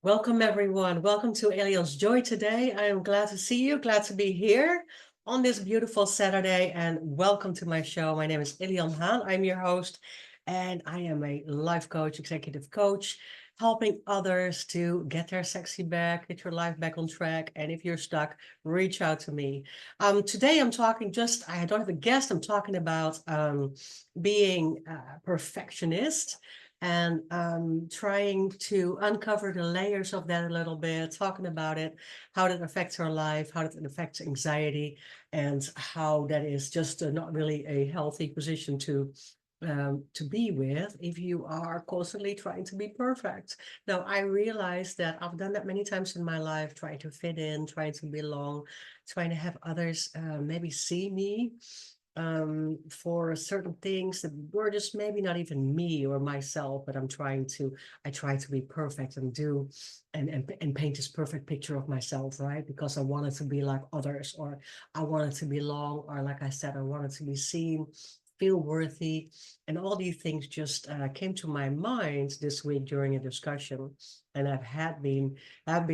Welcome, everyone. Welcome to Alien's Joy today. I am glad to see you, glad to be here on this beautiful Saturday, and welcome to my show. My name is Ilian Haan. I'm your host, and I am a life coach, executive coach, helping others to get their sexy back, get your life back on track. And if you're stuck, reach out to me. Today I'm talking I don't have a guest, I'm talking about being a perfectionist and trying to uncover the layers of that a little bit, talking about it, how that affects our life, how that affects anxiety, and how that is just not really a healthy position to be with if you are constantly trying to be perfect. Now, I realize that I've done that many times in my life, trying to fit in, trying to belong, trying to have others maybe see me for certain things that were just maybe not even me or myself, but I try to be perfect and do and paint this perfect picture of myself, right? Because I wanted to be like others, or I wanted to belong, or like I said, I wanted to be seen, feel worthy, and all these things just came to my mind this week during a discussion. And I've been on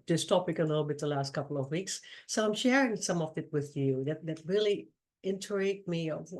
this topic a little bit the last couple of weeks. So I'm sharing some of it with you that really intrigued me of um,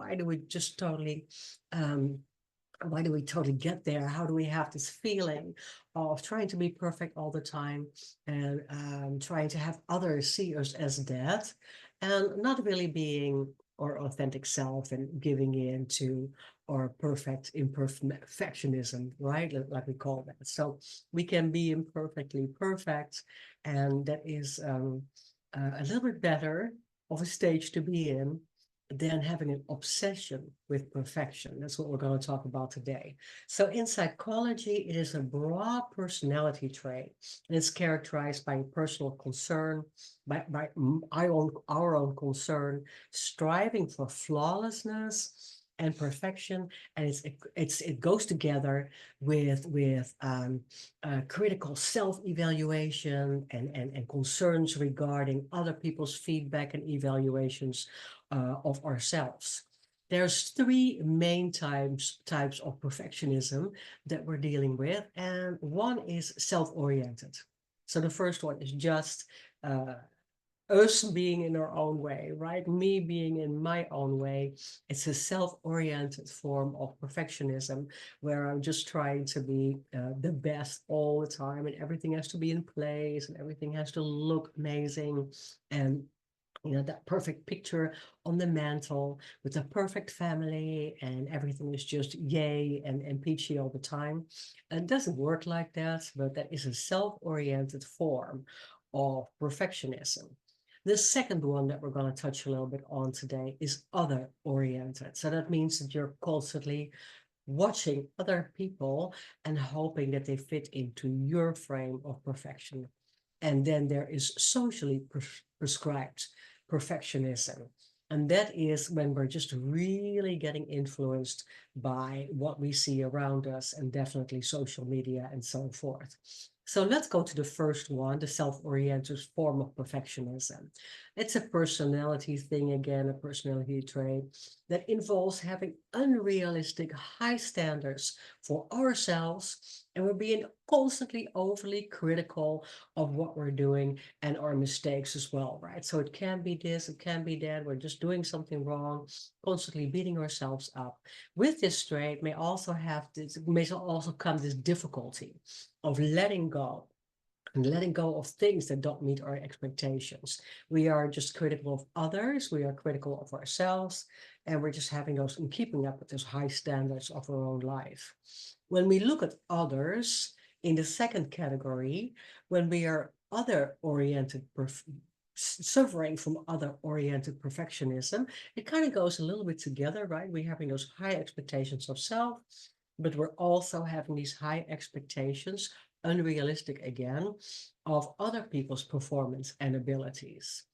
why do we totally get there? How do we have this feeling of trying to be perfect all the time and trying to have others see us as that and not really being our authentic self and giving in to our perfect imperfectionism, right? Like we call that. So we can be imperfectly perfect, and that is a little bit better of a stage to be in than having an obsession with perfection. That's what we're going to talk about today. So, in psychology, it is a broad personality trait, and it's characterized by personal concern, by our own concern, striving for flawlessness and perfection, and it goes together with critical self-evaluation and concerns regarding other people's feedback and evaluations of ourselves. There's three main types of perfectionism that we're dealing with, and one is self-oriented. So the first one is just uh, us being in our own way, right? Me being in my own way. It's a self-oriented form of perfectionism where I'm just trying to be the best all the time, and everything has to be in place, and everything has to look amazing, and that perfect picture on the mantle with a perfect family, and everything is just yay and peachy all the time. It doesn't work like that, but that is a self-oriented form of perfectionism. The second one that we're going to touch a little bit on today is other oriented. So that means that you're constantly watching other people and hoping that they fit into your frame of perfection. And then there is socially prescribed perfectionism. And that is when we're just really getting influenced by what we see around us, and definitely social media and so forth. So let's go to the first one, the self-oriented form of perfectionism. It's a personality thing, again, a personality trait that involves having unrealistic high standards for ourselves, and we're being constantly overly critical of what we're doing and our mistakes as well, right? So it can be this, it can be that, we're just doing something wrong, constantly beating ourselves up. With this trait may also come this difficulty of letting go, and letting go of things that don't meet our expectations. We are just critical of others, we are critical of ourselves, and we're just having those and keeping up with those high standards of our own life. When we look at others in the second category, when we are other oriented, suffering from other oriented perfectionism, it kind of goes a little bit together, right? We're having those high expectations of self, but we're also having these high expectations, unrealistic again, of other people's performance and abilities.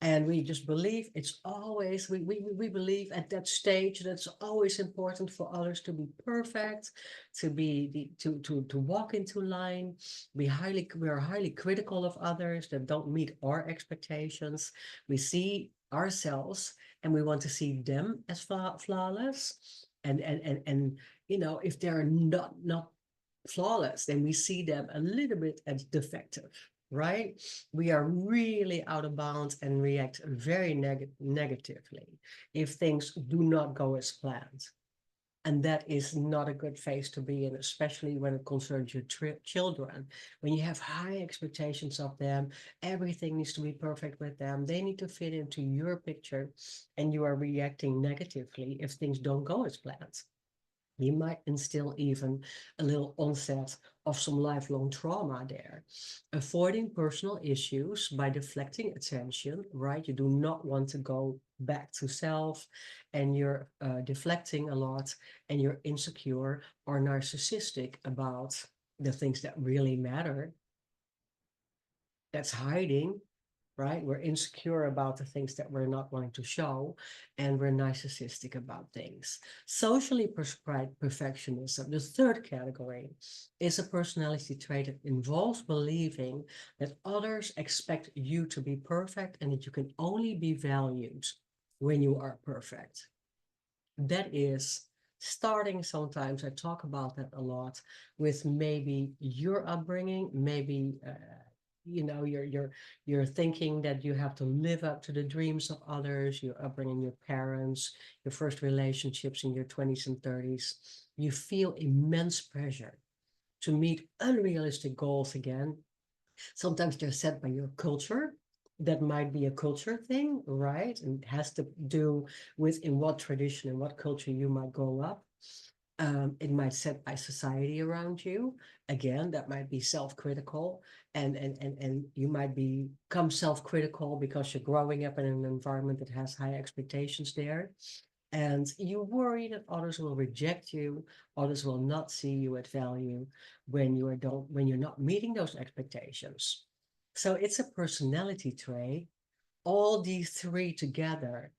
And we just believe it's always, we believe at that stage that it's always important for others to be perfect, to walk into line. We are highly critical of others that don't meet our expectations. We see ourselves and we want to see them as flawless. And if they're not flawless, then we see them a little bit as defective, right? We are really out of bounds and react very negatively if things do not go as planned. And that is not a good phase to be in, especially when it concerns your children. When you have high expectations of them, everything needs to be perfect with them. They need to fit into your picture, and you are reacting negatively if things don't go as planned. You might instill even a little onset of some lifelong trauma there. Avoiding personal issues by deflecting attention, right? You do not want to go back to self, and you're deflecting a lot, and you're insecure or narcissistic about the things that really matter. That's hiding, right? We're insecure about the things that we're not wanting to show, and we're narcissistic about things. Socially prescribed perfectionism, the third category, is a personality trait that involves believing that others expect you to be perfect and that you can only be valued when you are perfect. That is starting sometimes, I talk about that a lot, with maybe your upbringing, maybe you're thinking that you have to live up to the dreams of others, your upbringing, your parents, your first relationships in your 20s and 30s. You feel immense pressure to meet unrealistic goals again. Sometimes they're set by your culture. That might be a culture thing, right? And it has to do with in what tradition and what culture you might grow up. It might set by society around you. Again, that might be self-critical, and you might become self-critical because you're growing up in an environment that has high expectations there. And you worry that others will reject you, others will not see you at value when you're not meeting those expectations. So it's a personality trait. All these three together,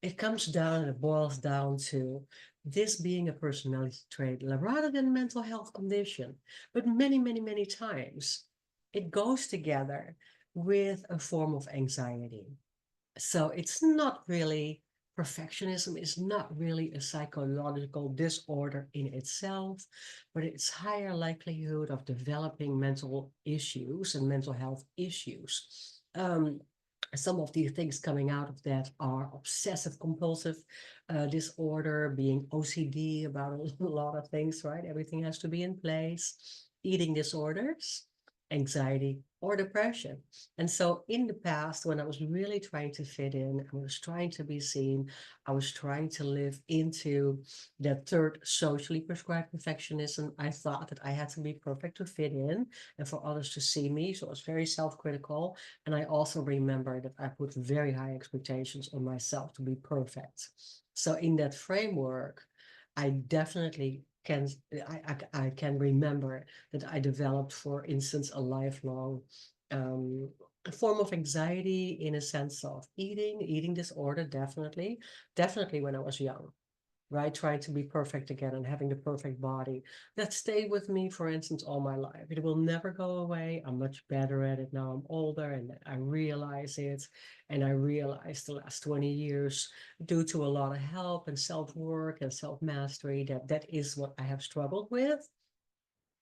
it comes down and it boils down to this being a personality trait rather than a mental health condition. But many, many, many times it goes together with a form of anxiety. So it's not really, perfectionism is not really a psychological disorder in itself, but it's higher likelihood of developing mental issues and mental health issues. Some of the things coming out of that are obsessive compulsive disorder, being OCD about a lot of things, right? Everything has to be in place. Eating disorders, anxiety, or depression. And so in the past, when I was really trying to fit in, I was trying to be seen, I was trying to live into that third socially prescribed perfectionism, I thought that I had to be perfect to fit in and for others to see me. So I was very self-critical. And I also remember that I put very high expectations on myself to be perfect. So in that framework, I definitely I can remember that I developed, for instance, a lifelong um, form of anxiety in a sense of eating disorder, definitely when I was young, right? Trying to be perfect again and having the perfect body. That stayed with me, for instance, all my life. It will never go away. I'm much better at it now. I'm older and I realize it. And I realized the last 20 years, due to a lot of help and self-work and self-mastery, that that is what I have struggled with.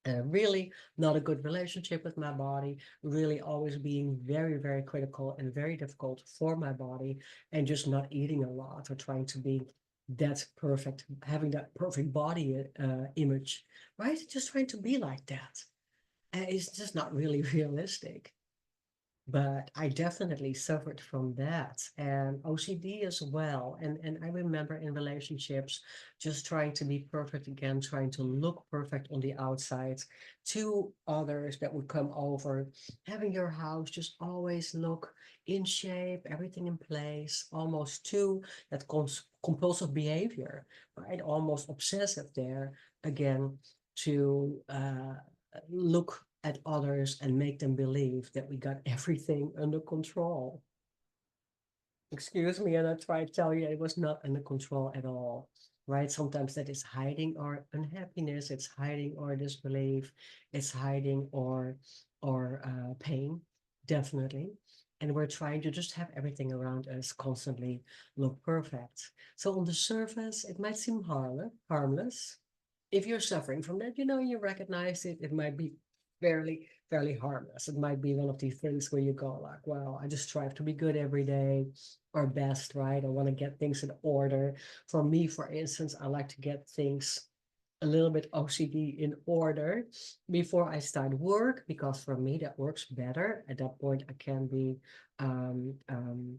Really not a good relationship with my body, really always being very, very critical and very difficult for my body, and just not eating a lot or trying to be that perfect, having that perfect body image, right? Just trying to be like that. And it's just not really realistic. But I definitely suffered from that and OCD as well. And I remember in relationships just trying to be perfect again, trying to look perfect on the outside to others that would come over, having your house just always look in shape, everything in place, almost to that compulsive behavior, right? Almost obsessive there again to look at others and make them believe that we got everything under control. Excuse me, and I try to tell you it was not under control at all, right? Sometimes that is hiding our unhappiness, it's hiding our disbelief, it's hiding our pain, definitely. And we're trying to just have everything around us constantly look perfect. So on the surface, it might seem harmless, if you're suffering from that, you recognize it, it might be fairly harmless. It might be one of these things where you go like, well, I just strive to be good every day or best, right? I want to get things in order. For me, for instance, I like to get things a little bit OCD in order before I start work, because for me that works better. At that point, um, um,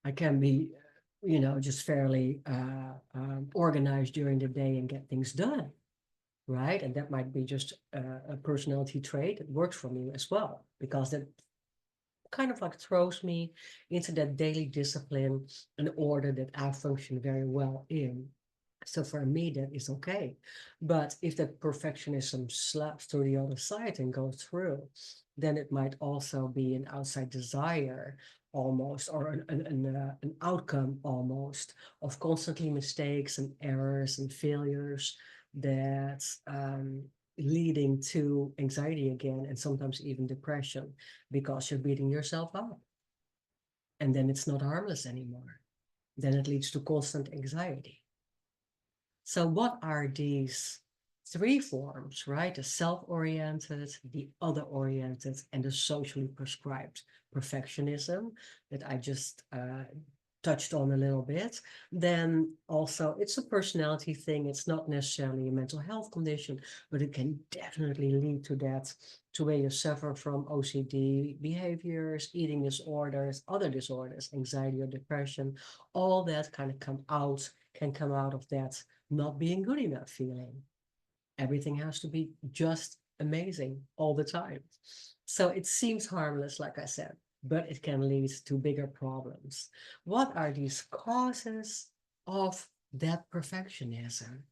I can be, just fairly organized during the day and get things done, right? And that might be just a personality trait that works for me as well, because that kind of like throws me into that daily discipline and order that I function very well in. So for me, that is okay. But if that perfectionism slaps to the other side and goes through, then it might also be an outside desire almost, or an outcome almost of constantly mistakes and errors and failures that leading to anxiety again, and sometimes even depression, because you're beating yourself up. And then it's not harmless anymore. Then it leads to constant anxiety. So, what are these three forms, right? The self oriented, the other oriented, and the socially prescribed perfectionism that I just touched on a little bit. Then also, it's a personality thing. It's not necessarily a mental health condition, but it can definitely lead to that, to where you suffer from OCD behaviors, eating disorders, other disorders, anxiety or depression. All that kind of can come out of that not being good enough feeling. Everything has to be just amazing all the time. So it seems harmless, like I said, but it can lead to bigger problems. What are these causes of that perfectionism?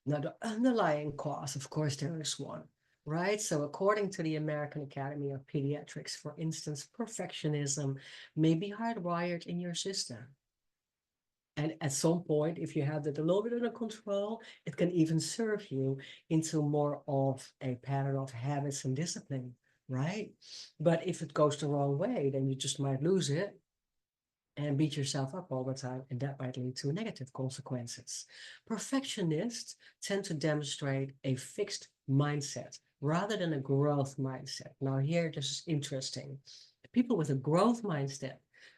Now, the underlying cause, of course, there is one, right? So, according to the American Academy of Pediatrics, for instance, perfectionism may be hardwired in your system. And at some point, if you have that a little bit under control, it can even serve you into more of a pattern of habits and discipline, right? But if it goes the wrong way, then you just might lose it and beat yourself up all the time, and that might lead to negative consequences. Perfectionists tend to demonstrate a fixed mindset rather than a growth mindset. Now, here, this is interesting. People with a growth mindset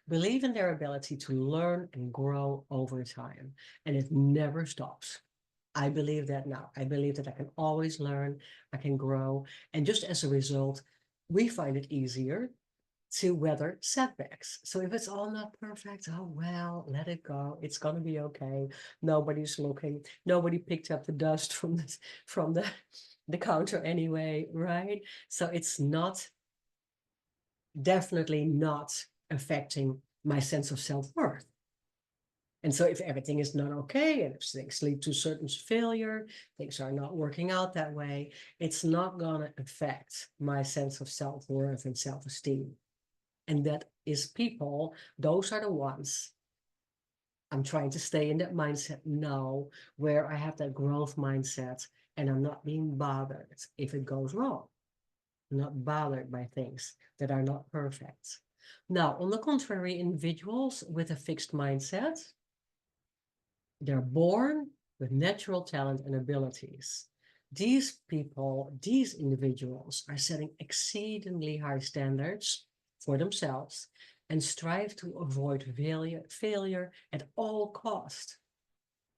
believe in their ability to learn and grow over time, and it never stops. I believe that now. I believe that I can always learn, I can grow, and just as a result, we find it easier to weather setbacks. So if it's all not perfect, oh well, let it go. It's gonna be okay. Nobody's looking. Nobody picked up the dust from the counter anyway, right? So it's not definitely not affecting my sense of self-worth. And so if everything is not okay, and if things lead to certain failure, things are not working out that way, it's not gonna affect my sense of self-worth and self-esteem. And that is people, those are the ones I'm trying to stay in that mindset now, where I have that growth mindset and I'm not being bothered if it goes wrong. I'm not bothered by things that are not perfect. Now, on the contrary, individuals with a fixed mindset, they're born with natural talent and abilities. These people, these individuals are setting exceedingly high standards for themselves and strive to avoid failure at all cost.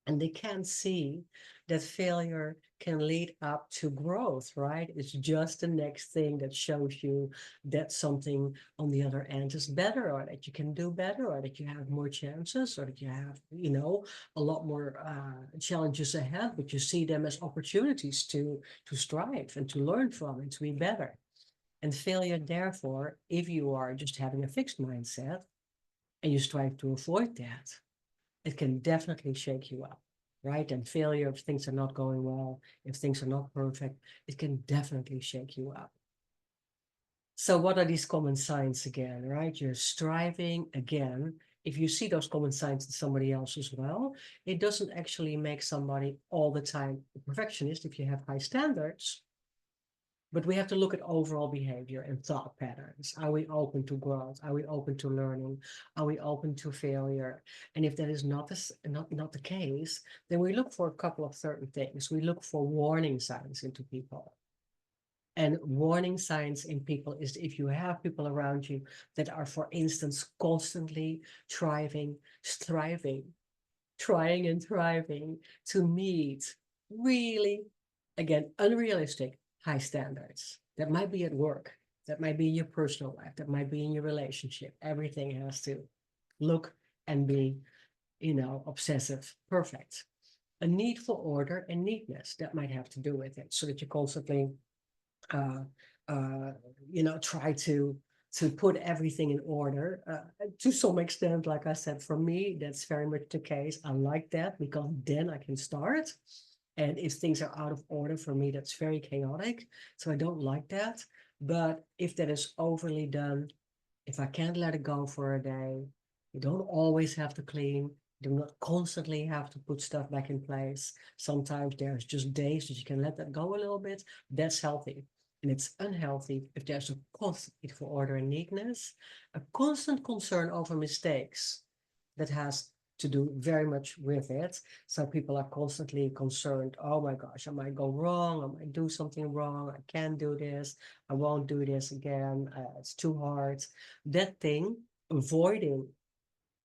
And they can't see that failure can lead up to growth, right? It's just the next thing that shows you that something on the other end is better, or that you can do better, or that you have more chances, or that you have, a lot more challenges ahead, but you see them as opportunities to strive and to learn from and to be better. And failure, therefore, if you are just having a fixed mindset and you strive to avoid that, it can definitely shake you up, right? And failure, if things are not going well, if things are not perfect, it can definitely shake you up. So, what are these common signs again, right? You're striving again. If you see those common signs in somebody else as well, it doesn't actually make somebody all the time a perfectionist if you have high standards. But we have to look at overall behavior and thought patterns. Are we open to growth? Are we open to learning? Are we open to failure? And if that is not the case, then we look for a couple of certain things. We look for warning signs into people. And warning signs in people is if you have people around you that are, for instance, constantly striving, trying and thriving to meet really, again, unrealistic high standards. That might be at work, that might be in your personal life, that might be in your relationship. Everything has to look and be, obsessive, perfect. A need for order and neatness that might have to do with it, so that you constantly uh, uh, try to put everything in order. To some extent, like I said, for me, that's very much the case. I like that because then I can start. And if things are out of order for me, that's very chaotic. So I don't like that. But if that is overly done, if I can't let it go for a day, you don't always have to clean. You do not constantly have to put stuff back in place. Sometimes there's just days that you can let that go a little bit. That's healthy. And it's unhealthy if there's a constant need for order and neatness, a constant concern over mistakes that has to do very much with it. So people are constantly concerned, oh my gosh, I might go wrong, I might do something wrong, I can't do this, I won't do this again, it's too hard. That thing, avoiding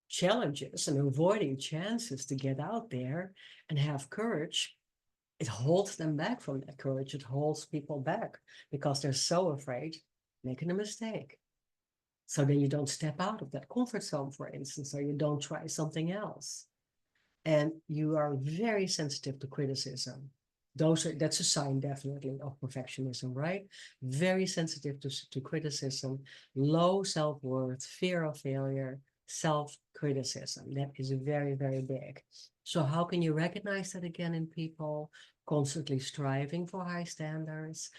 challenges and avoiding chances to get out there and have courage, it holds them back from that courage. It holds people back because they're so afraid making a mistake. So then you don't step out of that comfort zone, for instance, or you don't try something else. And you are very sensitive to criticism. That's a sign definitely of perfectionism, right? Very sensitive to criticism, low self-worth, fear of failure, self-criticism. That is very, very big. So how can you recognize that again in people? Constantly striving for high standards,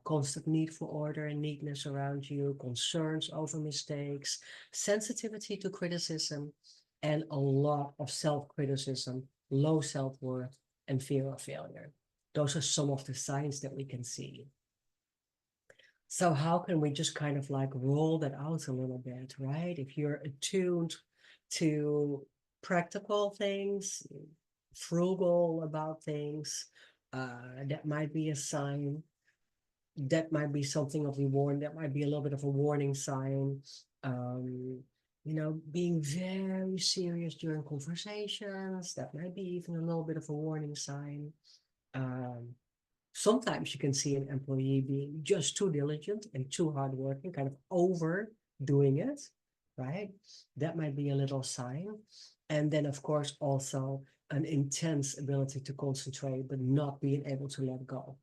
constant need for order and neatness around you, concerns over mistakes, sensitivity to criticism, and a lot of self-criticism, low self-worth, and fear of failure. Those are some of the signs that we can see. So how can we just kind of like roll that out a little bit, right? If you're attuned to practical things, frugal about things, that might be a sign. That might be something of a warning. That might be a little bit of a warning sign. Um, being very serious during conversations. That might be even a little bit of a warning sign. Um, Sometimes you can see an employee being just too diligent and too hardworking, kind of overdoing it, right? That might be a little sign. And then, of course, also an intense ability to concentrate, but not being able to let go.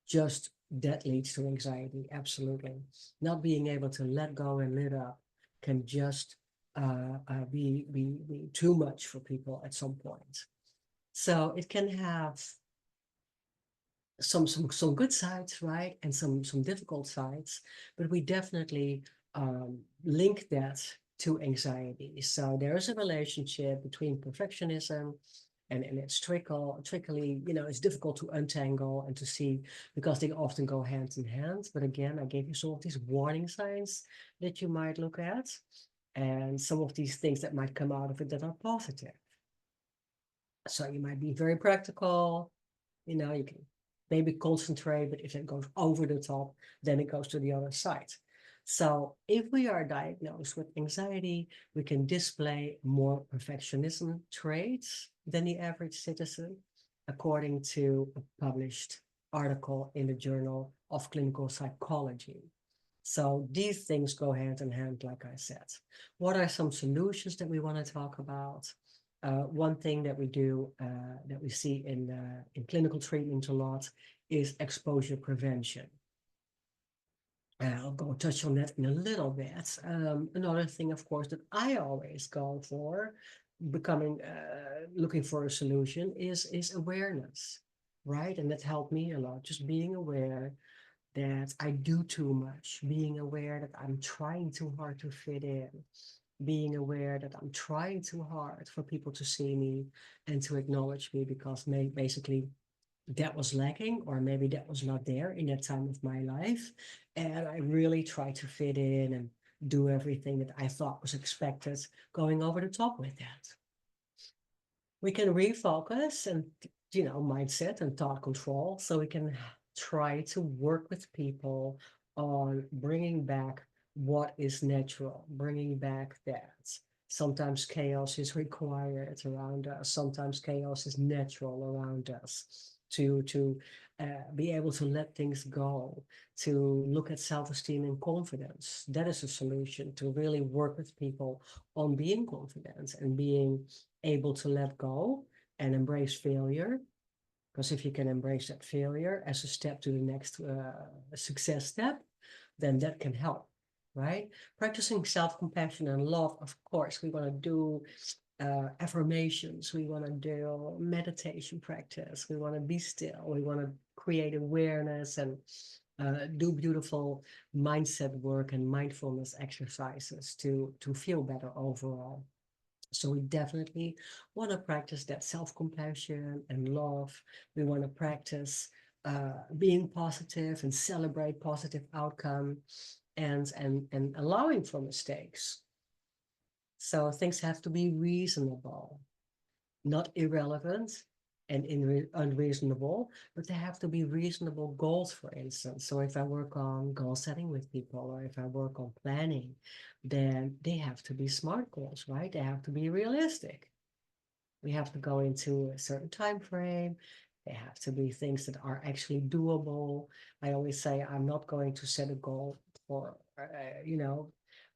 Just that leads to anxiety, absolutely. Not being able to let go and let up can just be too much for people at some point. So it can have some good sides, right, and some difficult sides, but we definitely link that to anxiety. So there is a relationship between perfectionism and it's trickily, it's difficult to untangle and to see because they often go hand in hand. But again, I gave you some of these warning signs that you might look at and some of these things that might come out of it that are positive. So you might be very practical, you can maybe concentrate, but if it goes over the top, then it goes to the other side. So if we are diagnosed with anxiety, we can display more perfectionism traits than the average citizen, according to a published article in the Journal of Clinical Psychology. So these things go hand in hand, like I said. What are some solutions that we want to talk about? One thing that we do, that we see in clinical treatment a lot, is exposure prevention. I'll go touch on that in a little bit. Another thing, of course, that I always go for, looking for a solution, is awareness, right? And that helped me a lot, just being aware that I do too much, being aware that I'm trying too hard to fit in, being aware that I'm trying too hard for people to see me and to acknowledge me, because basically that was lacking, or maybe that was not there in that time of my life. And I really tried to fit in and do everything that I thought was expected, going over the top with that. We can refocus and, mindset and thought control. So we can try to work with people on bringing back what is natural, bringing back that. Sometimes chaos is required around us. Sometimes chaos is natural around us. To be able to let things go, to look at self-esteem and confidence. That is a solution, to really work with people on being confident and being able to let go and embrace failure. Because if you can embrace that failure as a step to the next success step, then that can help, right? Practicing self-compassion and love, of course, we want to do affirmations, we want to do meditation practice, we want to be still, we want to create awareness and do beautiful mindset work and mindfulness exercises to feel better overall. So we definitely want to practice that self-compassion and love. We want to practice being positive and celebrate positive outcome, and allowing for mistakes. So things have to be reasonable, not irrelevant and unreasonable, but they have to be reasonable goals, for instance. So if I work on goal setting with people, or if I work on planning, then they have to be smart goals, right? They have to be realistic. We have to go into a certain time frame. They have to be things that are actually doable. I always say I'm not going to set a goal for,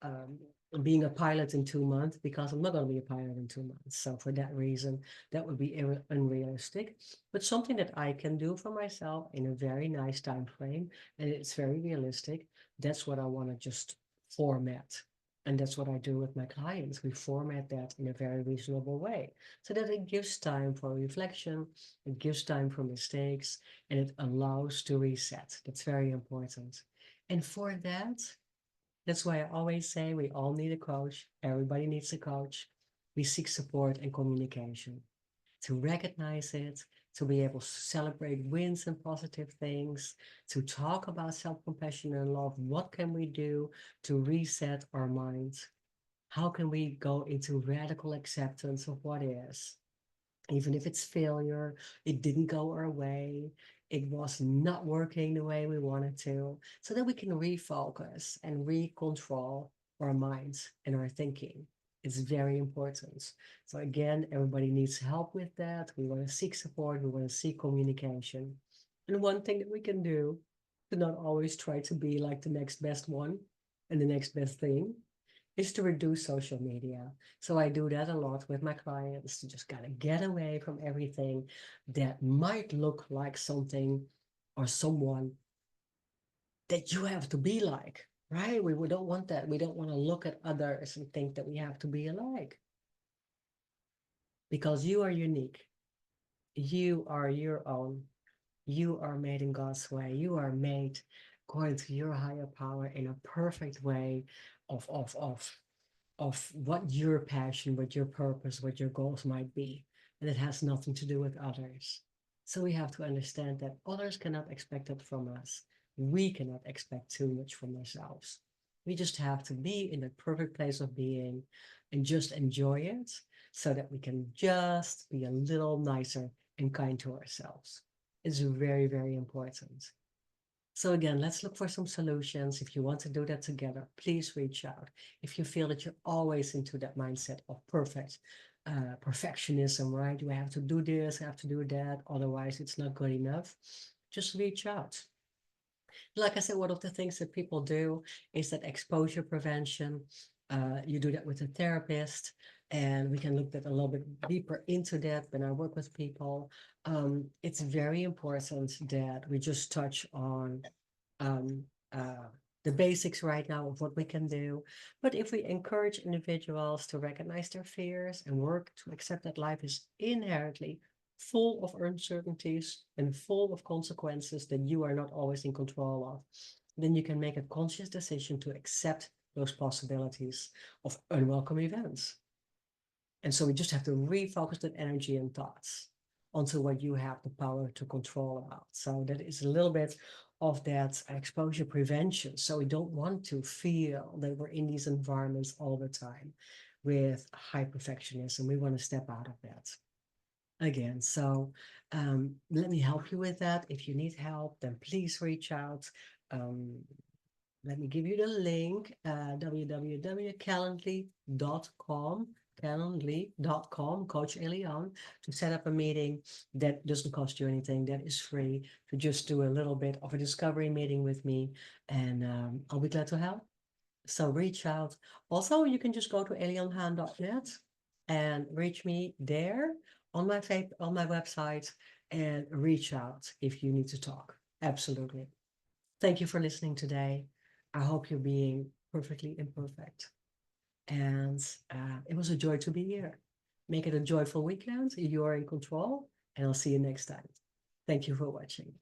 um, being a pilot in 2 months, because I'm not going to be a pilot in 2 months. So for that reason, that would be unrealistic. But something that I can do for myself in a very nice time frame, and it's very realistic. That's what I want to just format. And that's what I do with my clients. We format that in a very reasonable way, so that it gives time for reflection, it gives time for mistakes, and it allows to reset. That's very important. And for that, that's why I always say we all need a coach. Everybody needs a coach. We seek support and communication to recognize it, to be able to celebrate wins and positive things, to talk about self-compassion and love. What can we do to reset our minds? How can we go into radical acceptance of what is? Even if it's failure, it didn't go our way, it was not working the way we wanted to, so that we can refocus and recontrol our minds and our thinking. It's very important. So again, everybody needs help with that. We want to seek support, we want to seek communication. And one thing that we can do, to not always try to be like the next best one and the next best thing, is to reduce social media. So I do that a lot with my clients, to just kind of get away from everything that might look like something or someone that you have to be like, right? We don't want that. We don't want to look at others and think that we have to be alike, because you are unique. You are your own. You are made in God's way. You are made according to your higher power in a perfect way of what your passion, what your purpose, what your goals might be. And it has nothing to do with others. So we have to understand that others cannot expect it from us. We cannot expect too much from ourselves. We just have to be in the perfect place of being and just enjoy it, so that we can just be a little nicer and kind to ourselves. It's very, very important. So again, let's look for some solutions. If you want to do that together, please reach out. If you feel that you're always into that mindset of perfectionism, right? You have to do this, have to do that, otherwise it's not good enough. Just reach out. Like I said, one of the things that people do is that exposure prevention. You do that with a therapist, and we can look that a little bit deeper into that when I work with people. It's very important that we just touch on um, uh, the basics right now of what we can do. But if we encourage individuals to recognize their fears and work to accept that life is inherently full of uncertainties and full of consequences that you are not always in control of, then you can make a conscious decision to accept those possibilities of unwelcome events. And so we just have to refocus that energy and thoughts. onto what you have the power to control about. So that is a little bit of that exposure prevention. So we don't want to feel that we're in these environments all the time with high perfectionism. We want to step out of that again. So let me help you with that. If you need help, then please reach out. Let me give you the link, www.calendly.com, calendly.com, Coach Eliane, to set up a meeting that doesn't cost you anything, that is free, to just do a little bit of a discovery meeting with me, and I'll be glad to help. So reach out. Also, you can just go to elianhaan.net and reach me there on my website and reach out if you need to talk. Absolutely. Thank you for listening today. I hope you're being perfectly imperfect. And it was a joy to be here. Make it a joyful weekend. You're in control, and I'll see you next time. Thank you for watching.